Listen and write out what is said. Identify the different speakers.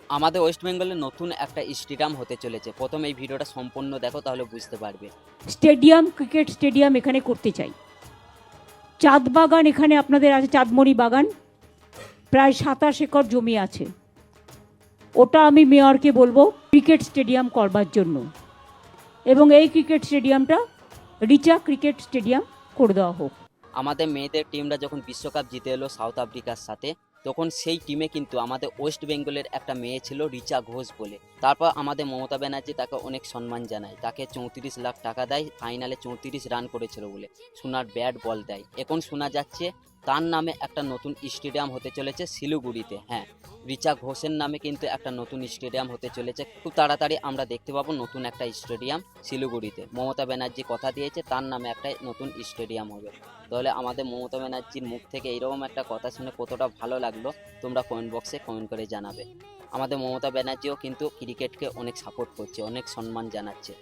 Speaker 1: আমাদের ওয়েস্ট বেঙ্গলে নতুন একটা স্টেডিয়াম হতে চলেছে। প্রথম এই ভিডিওটা সম্পূর্ণ দেখো, তাহলে বুঝতে পারবে।
Speaker 2: স্টেডিয়াম, ক্রিকেট স্টেডিয়াম এখানে করতে চাই। চাঁদ বাগান এখানে আপনাদের আছে, চাঁদমণি বাগান, প্রায় 27 একর জমি আছে। ওটা আমি মেয়রকে বলবো ক্রিকেট স্টেডিয়াম করবার জন্য, এবং এই ক্রিকেট স্টেডিয়ামটা রিচা ক্রিকেট স্টেডিয়াম করে দেওয়া হোক।
Speaker 1: আমাদের মেয়েদের টিমরা যখন বিশ্বকাপ জিতে এলো সাউথ আফ্রিকার সাথে, তখন সেই টিমে কিন্তু আমাদের ওয়েস্ট বেঙ্গলের একটা মেয়ে ছিল রিচা ঘোষ বলে। তারপর আমাদের মমতা ব্যানার্জি তাকে অনেক সম্মান জানায়, তাকে 34 লাখ টাকা দেয়, ফাইনালে 34 রান করেছিল বলে। সোনার ব্যাট বল দেয়। এখন শোনা যাচ্ছে তার নামে একটা নতুন স্টেডিয়াম হতে চলেছে শিলিগুড়িতে। হ্যাঁ, রিচা ঘোষের নামে কিন্তু একটা নতুন স্টেডিয়াম হতে চলেছে। খুব তাড়াতাড়ি আমরা দেখতে পাবো নতুন একটা স্টেডিয়াম শিলিগুড়িতে। মমতা ব্যানার্জি কথা দিয়েছে তার নামে একটা নতুন স্টেডিয়াম হবে। তাহলে আমাদের মমতা ব্যানার্জির মুখ থেকে এইরকম একটা কথা শুনে কতটা ভালো লাগলো তোমরা কমেন্ট বক্সে কমেন্ট করে জানাবে। আমাদের মমতা ব্যানার্জিও কিন্তু ক্রিকেটকে অনেক সাপোর্ট করছে, অনেক সম্মান জানাচ্ছে।